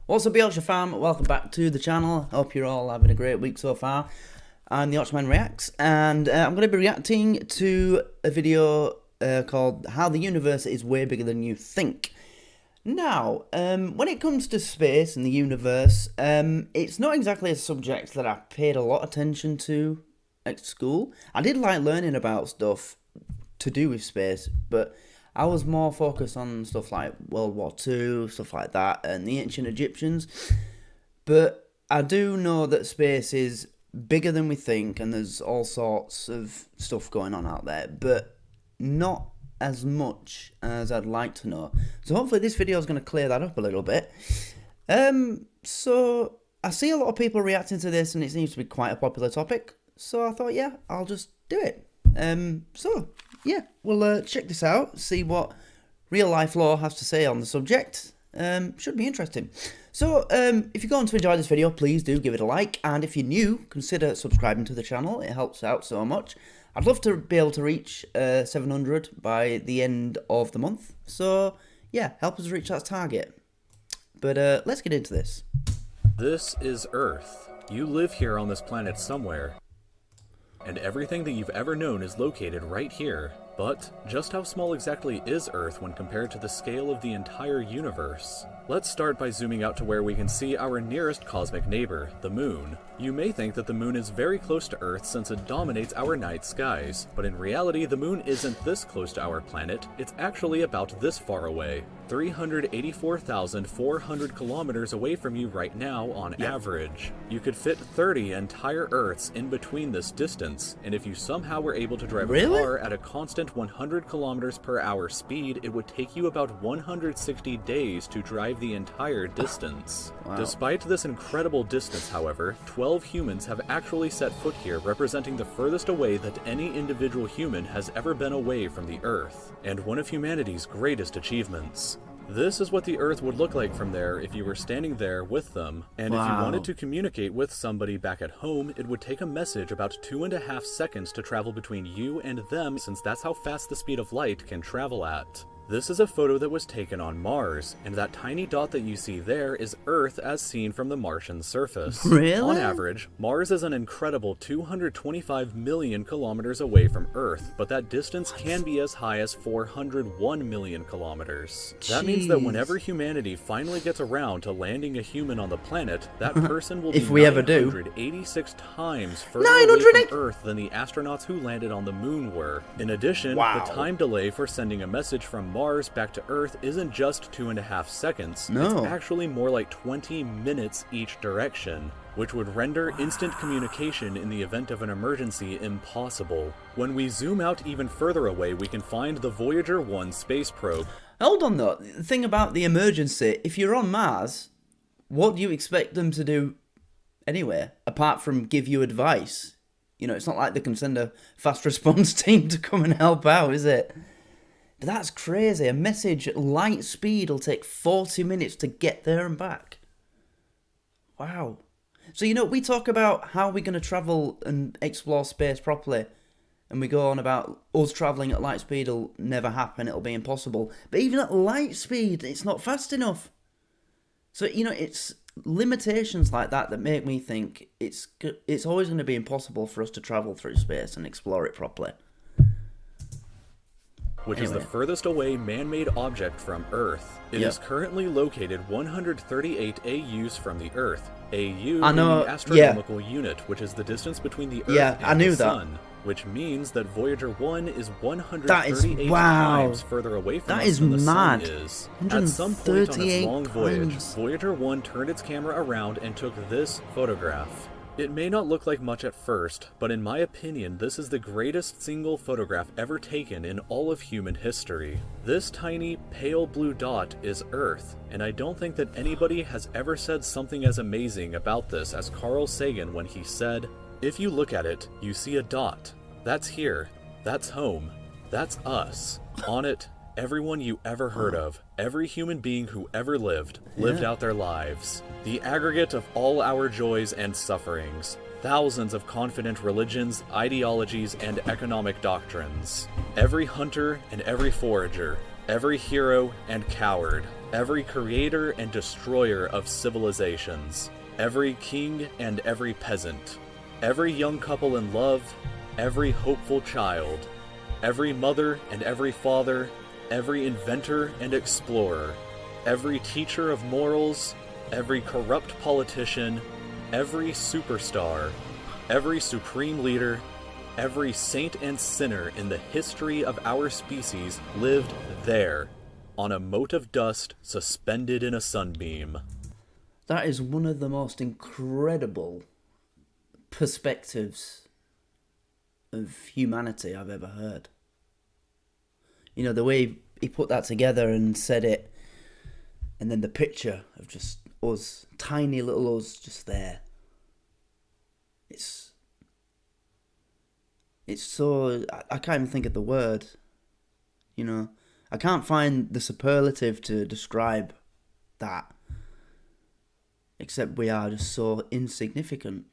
What's up, Yorkshire fam? Welcome back to the channel. Hope you're all having a great week so far. I'm the Yorkshireman Reacts, and I'm going to be reacting to a video called How the Universe is Way Bigger Than You Think. Now, when it comes to space and the universe, it's not exactly a subject that I paid a lot of attention to at school. I did like learning about stuff to do with space, but I was more focused on stuff like World War II, stuff like that, and the ancient Egyptians. But I do know that space is bigger than we think, and there's all sorts of stuff going on out there, but not as much as I'd like to know. So hopefully this video is going to clear that up a little bit. So I see a lot of people reacting to this, and it seems to be quite a popular topic. So I thought, yeah, I'll just do it. Yeah, we'll check this out, see what real life lore has to say on the subject. Should be interesting. So, if you're going to enjoy this video, please do give it a like, and if you're new, consider subscribing to the channel. It helps out so much. I'd love to be able to reach 700 by the end of the month. So, yeah, help us reach that target. But let's get into this. This is Earth. You live here on this planet somewhere, and everything that you've ever known is located right here. But just how small exactly is Earth when compared to the scale of the entire universe? Let's start by zooming out to where we can see our nearest cosmic neighbor, the Moon. You may think that the Moon is very close to Earth since it dominates our night skies, but in reality the Moon isn't this close to our planet, it's actually about this far away. 384,400 kilometers away from you right now on average. You could fit 30 entire Earths in between this distance, and if you somehow were able to drive a car at a constant 100 kilometers per hour speed, it would take you about 160 days to drive the entire distance. Wow. Despite this incredible distance, however, 12 humans have actually set foot here, representing the furthest away that any individual human has ever been away from the Earth, and one of humanity's greatest achievements. This is what the Earth would look like from there if you were standing there with them, and if you wanted to communicate with somebody back at home, it would take a message about 2.5 seconds to travel between you and them, since that's how fast the speed of light can travel at. This is a photo that was taken on Mars, and that tiny dot that you see there is Earth as seen from the Martian surface. Really? On average, Mars is an incredible 225 million kilometers away from Earth, but that distance can be as high as 401 million kilometers. That means that whenever humanity finally gets around to landing a human on the planet, that person will be 986 times further away from Earth than the astronauts who landed on the Moon were. In addition, the time delay for sending a message from Mars back to Earth isn't just 2.5 seconds, it's actually more like 20 minutes each direction, which would render instant communication in the event of an emergency impossible. When we zoom out even further away, we can find the Voyager 1 space probe. Hold on though, the thing about the emergency, if you're on Mars, what do you expect them to do anyway, apart from give you advice? You know, it's not like they can send a fast response team to come and help out, is it? But that's crazy. A message at light speed will take 40 minutes to get there and back. Wow. So, you know, we talk about how we're going to travel and explore space properly. And we go on about us travelling at light speed will never happen. It'll be impossible. But even at light speed, it's not fast enough. So, you know, it's limitations like that that make me think it's always going to be impossible for us to travel through space and explore it properly. Which is the furthest away man-made object from Earth. It is currently located 138 AUs from the Earth. AU being the astronomical unit, which is the distance between the Earth and the Sun. Which means that Voyager 1 is 138 times further away from us than the Sun is. At some point on its long voyage, Voyager 1 turned its camera around and took this photograph. It may not look like much at first, but in my opinion, this is the greatest single photograph ever taken in all of human history. This tiny, pale blue dot is Earth, and I don't think that anybody has ever said something as amazing about this as Carl Sagan when he said, "If you look at it, you see a dot. That's here. That's home. That's us. On it, everyone you ever heard of, every human being who ever lived out their lives. The aggregate of all our joys and sufferings. Thousands of confident religions, ideologies, and economic doctrines. Every hunter and every forager. Every hero and coward. every creator and destroyer of civilizations, every king and every peasant, every young couple in love, every hopeful child, every mother and every father, every inventor and explorer, every teacher of morals, every corrupt politician, every superstar, every supreme leader, every saint and sinner in the history of our species lived there, on a mote of dust suspended in a sunbeam. That is one of the most incredible perspectives of humanity I've ever heard. You know, the way he put that together and said it, and then the picture of just us, tiny little us, just there. It's so... I can't even think of the word. You know, I can't find the superlative to describe that. Except we are just so insignificant.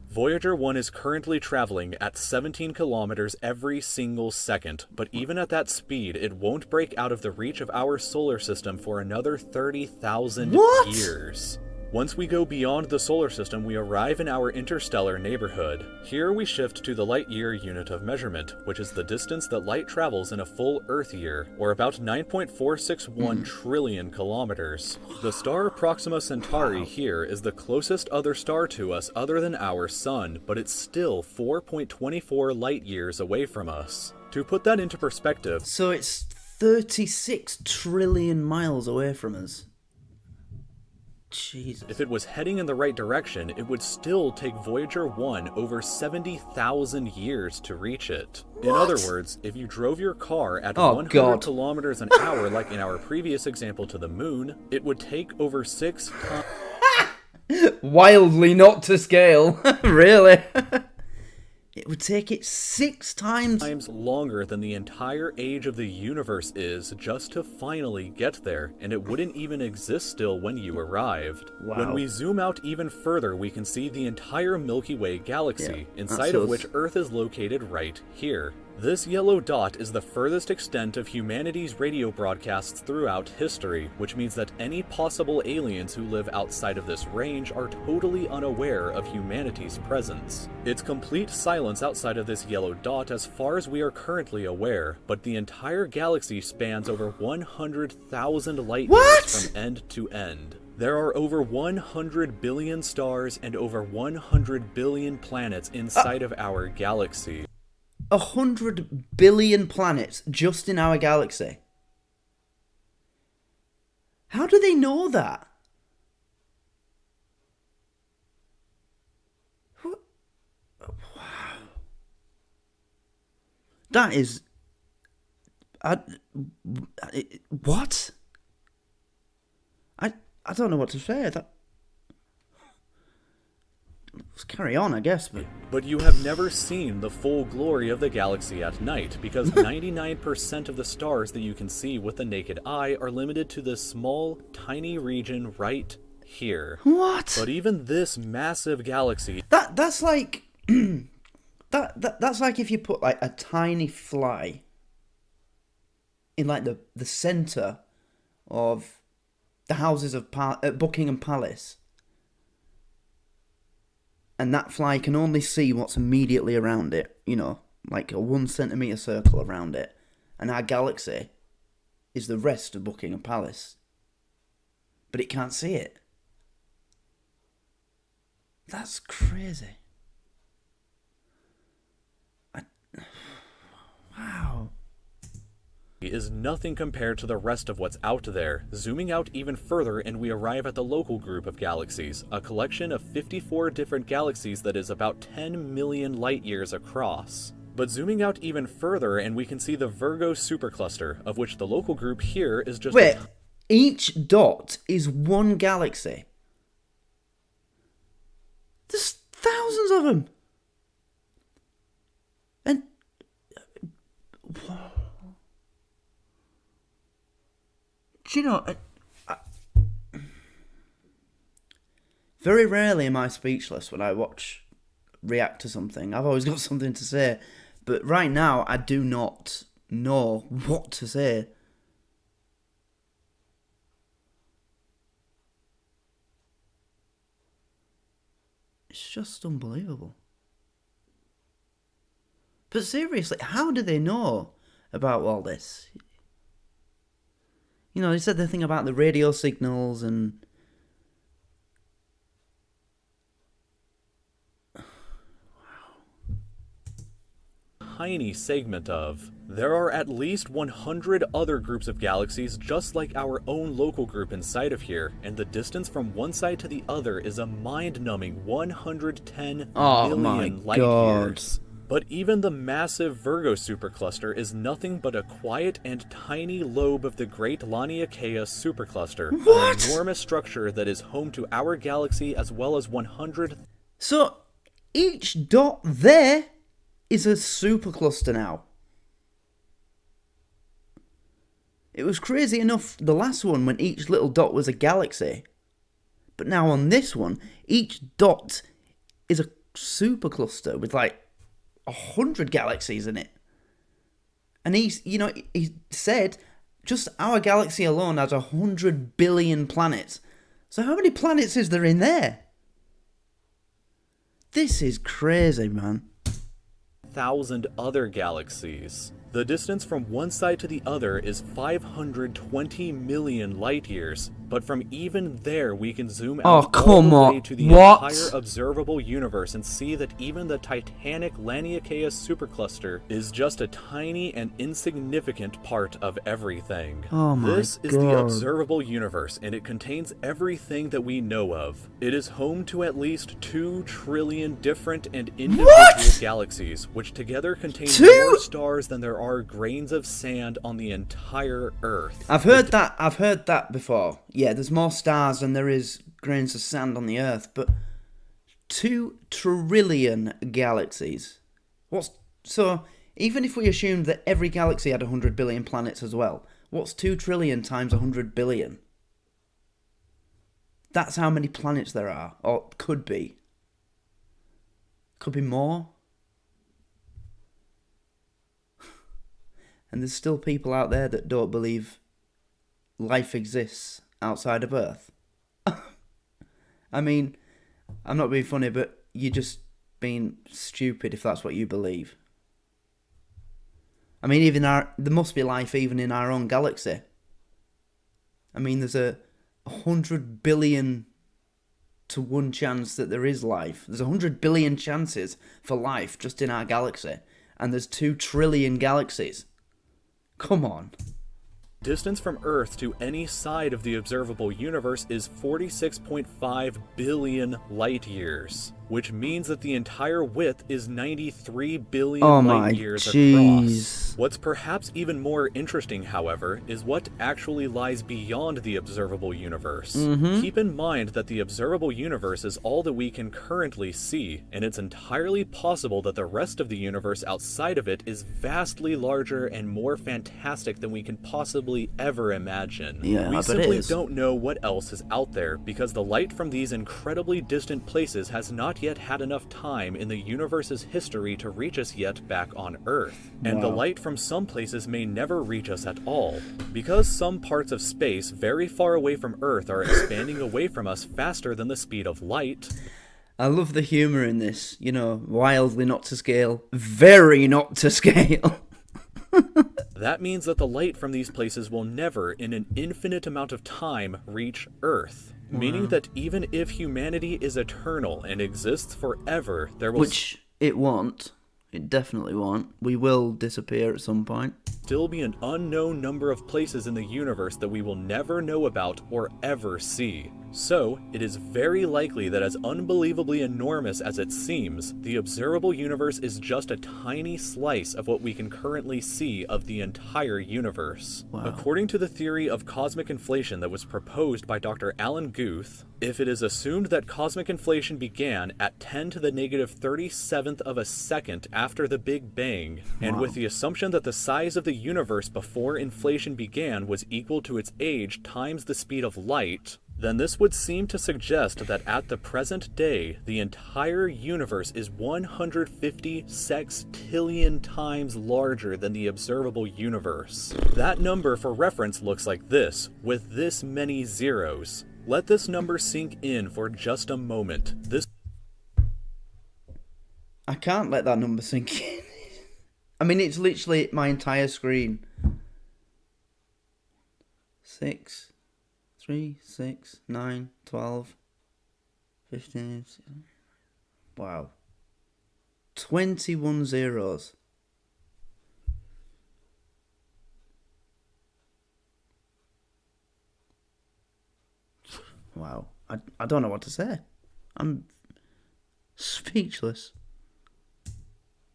Voyager 1 is currently traveling at 17 kilometers every single second, but even at that speed, it won't break out of the reach of our solar system for another 30,000 years. Once we go beyond the solar system, we arrive in our interstellar neighborhood. Here we shift to the light-year unit of measurement, which is the distance that light travels in a full Earth year, or about 9.461 trillion kilometers. The star Proxima Centauri here is the closest other star to us other than our sun, but it's still 4.24 light years away from us. To put that into perspective... So it's 36 trillion miles away from us. Jesus. If it was heading in the right direction, it would still take Voyager 1 over 70,000 years to reach it. In other words, if you drove your car at 100 kilometers an hour like in our previous example to the moon, it would take over 6 times... Wildly not to scale. Really? It would take it 6 times longer than the entire age of the universe is just to finally get there, and it wouldn't even exist still when you arrived. Wow. When we zoom out even further, we can see the entire Milky Way galaxy, inside of which Earth is located right here. This yellow dot is the furthest extent of humanity's radio broadcasts throughout history, which means that any possible aliens who live outside of this range are totally unaware of humanity's presence. It's complete silence outside of this yellow dot as far as we are currently aware, but the entire galaxy spans over 100,000 light years from end to end. There are over 100 billion stars and over 100 billion planets inside of our galaxy. 100 billion planets just in our galaxy. How do they know that? Wow. That is... what? I don't know what to say. Let's carry on, I guess. But you have never seen the full glory of the galaxy at night, because 99% of the stars that you can see with the naked eye are limited to this small, tiny region right here. What? But even this massive galaxy... That's like... that's like if you put like a tiny fly in like the centre of the houses of Buckingham Palace. And that fly can only see what's immediately around it, you know, like a 1 centimetre circle around it. And our galaxy is the rest of Buckingham Palace. But it can't see it. That's crazy. Wow. Is nothing compared to the rest of what's out there. Zooming out even further and we arrive at the local group of galaxies, a collection of 54 different galaxies that is about 10 million light years across. But zooming out even further and we can see the Virgo supercluster, of which the local group here is just... Wait, each dot is one galaxy? There's thousands of them! And... Do you know, very rarely am I speechless when I react to something. I've always got something to say. But right now, I do not know what to say. It's just unbelievable. But seriously, how do they know about all this? You know, they said the thing about the radio signals and... Tiny segment of. There are at least 100 other groups of galaxies just like our own local group inside of here, and the distance from one side to the other is a mind-numbing 110 million light years. But even the massive Virgo supercluster is nothing but a quiet and tiny lobe of the great Laniakea supercluster, an enormous structure that is home to our galaxy as well as 100... So, each dot there is a supercluster now. It was crazy enough the last one when each little dot was a galaxy. But now on this one, each dot is a supercluster with like 100 galaxies in it. And he said just our galaxy alone has 100 billion planets. So how many planets is there in there? This is crazy, man. 1,000 other galaxies. The distance from one side to the other is 520 million light years, but from even there we can zoom out all the way to the entire observable universe and see that even the titanic Laniakea supercluster is just a tiny and insignificant part of everything. This is the observable universe, and it contains everything that we know of. It is home to at least 2 trillion different and individual galaxies, which together contain more stars than there are grains of sand on the entire Earth. I've heard that before. Yeah, there's more stars than there is grains of sand on the Earth, but 2 trillion galaxies. So even if we assumed that every galaxy had 100 billion planets as well, what's 2 trillion times 100 billion? That's how many planets there are, or could be. Could be more. And there's still people out there that don't believe life exists outside of Earth. I mean, I'm not being funny, but you're just being stupid if that's what you believe. I mean, there must be life even in our own galaxy. I mean, there's a 100 billion to 1 chance that there is life. There's 100 billion chances for life just in our galaxy. And there's 2 trillion galaxies. Come on. Distance from Earth to any side of the observable universe is 46.5 billion light years, which means that the entire width is 93 billion light years across. What's perhaps even more interesting, however, is what actually lies beyond the observable universe. Keep in mind that the observable universe is all that we can currently see, and it's entirely possible that the rest of the universe outside of it is vastly larger and more fantastic than we can possibly ever imagine. We simply don't know what else is out there, because the light from these incredibly distant places has not yet had enough time in the universe's history to reach us yet back on Earth. And the light from some places may never reach us at all, because some parts of space very far away from Earth are expanding away from us faster than the speed of light. I love the humour in this, wildly not to scale, very not to scale. That means that the light from these places will never, in an infinite amount of time, reach Earth. Meaning that even if humanity is eternal and exists forever, there will... Which it won't. It definitely won't. We will disappear at some point. Still be an unknown number of places in the universe that we will never know about or ever see. So, it is very likely that as unbelievably enormous as it seems, the observable universe is just a tiny slice of what we can currently see of the entire universe. According to the theory of cosmic inflation that was proposed by Dr. Alan Guth, if it is assumed that cosmic inflation began at 10 to the negative 37th of a second after the Big Bang, and with the assumption that the size of the universe before inflation began was equal to its age times the speed of light, then this would seem to suggest that at the present day, the entire universe is 150 sextillion times larger than the observable universe. That number for reference looks like this, with this many zeros. Let this number sink in for just a moment. I can't let that number sink in. I mean, it's literally my entire screen. 6, 3, 6, 9, 12, 15. Wow. 21 zeros. Wow. I don't know what to say. I'm speechless.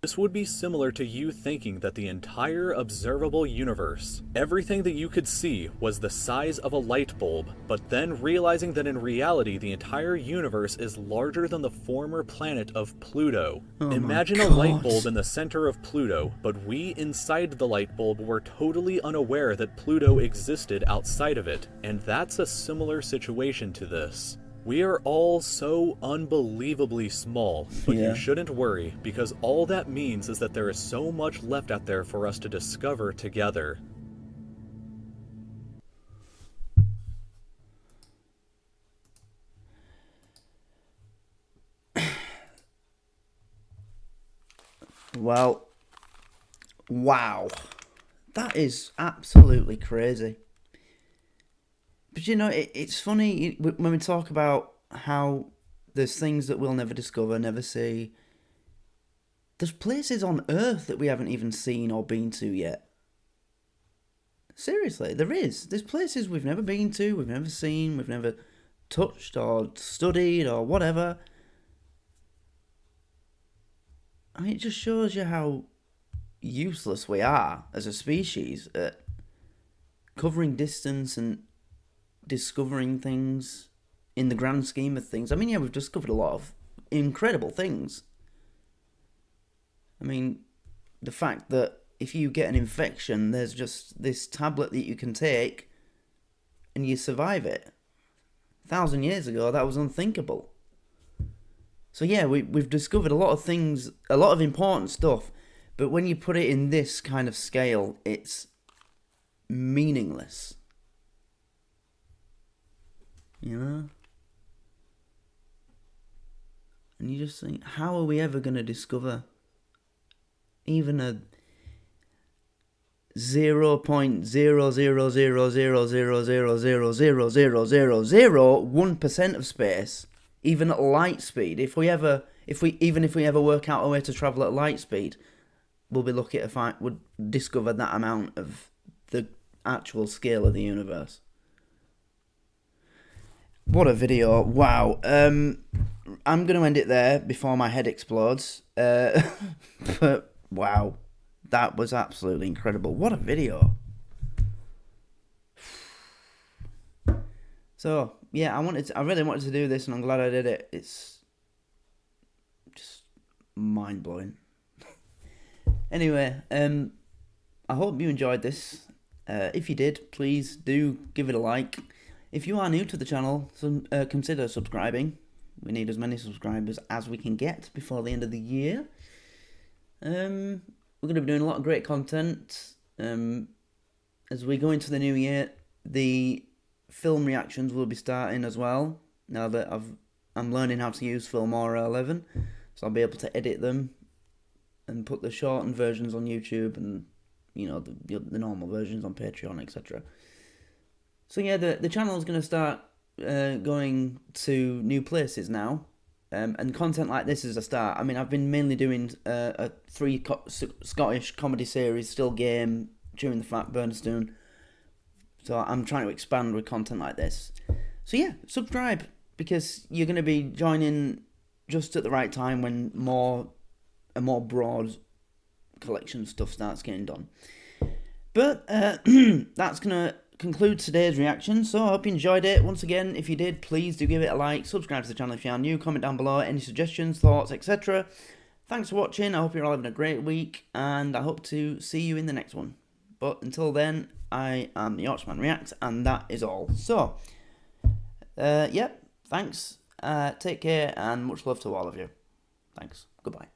This would be similar to you thinking that the entire observable universe, everything that you could see, was the size of a light bulb, but then realizing that in reality the entire universe is larger than the former planet of Pluto. Imagine a light bulb in the center of Pluto, but we inside the light bulb were totally unaware that Pluto existed outside of it, and that's a similar situation to this. We are all so unbelievably small, but you shouldn't worry, because all that means is that there is so much left out there for us to discover together. Well, wow. That is absolutely crazy. But you know, it's funny when we talk about how there's things that we'll never discover, never see. There's places on Earth that we haven't even seen or been to yet. Seriously, there is. There's places we've never been to, we've never seen, we've never touched or studied or whatever. I mean, it just shows you how useless we are as a species at covering distance and discovering things in the grand scheme of things. I mean, yeah, we've discovered a lot of incredible things. I mean, the fact that if you get an infection, there's just this tablet that you can take and you survive it. 1,000 years ago, that was unthinkable. So yeah, we've discovered a lot of things, a lot of important stuff, but when you put it in this kind of scale, it's meaningless. You know? And you just think, how are we ever going to discover even a 0.0000000000001% of space, even at light speed? If we ever work out a way to travel at light speed, we'll be lucky to would discover that amount of the actual scale of the universe. What a video. Wow. I'm going to end it there before my head explodes. But wow, that was absolutely incredible. What a video. So, yeah, I really wanted to do this, and I'm glad I did it. It's just mind-blowing. Anyway, I hope you enjoyed this. If you did, please do give it a like. If you are new to the channel, consider subscribing. We need as many subscribers as we can get before the end of the year. We're going to be doing a lot of great content. As we go into the new year, the film reactions will be starting as well. Now that I'm learning how to use Filmora 11, so I'll be able to edit them and put the shortened versions on YouTube, and you know, the normal versions on Patreon, etc. So yeah, the channel is going to start going to new places now, and content like this is a start. I mean, I've been mainly doing a 3 Scottish comedy series, Still Game, Chewing the Fat, Bernstone. So I'm trying to expand with content like this. So yeah, subscribe, because you're going to be joining just at the right time when a more broad collection of stuff starts getting done. But that's going to conclude today's reaction. So I hope you enjoyed it. Once again, if you did, please do give it a like, subscribe to the channel if you are new, comment down below any suggestions, thoughts, etc. Thanks for watching. I hope you're all having a great week, and I hope to see you in the next one. But until then, I am the Archman Reacts, and that is all. So, thanks. Take care, and much love to all of you. Thanks. Goodbye.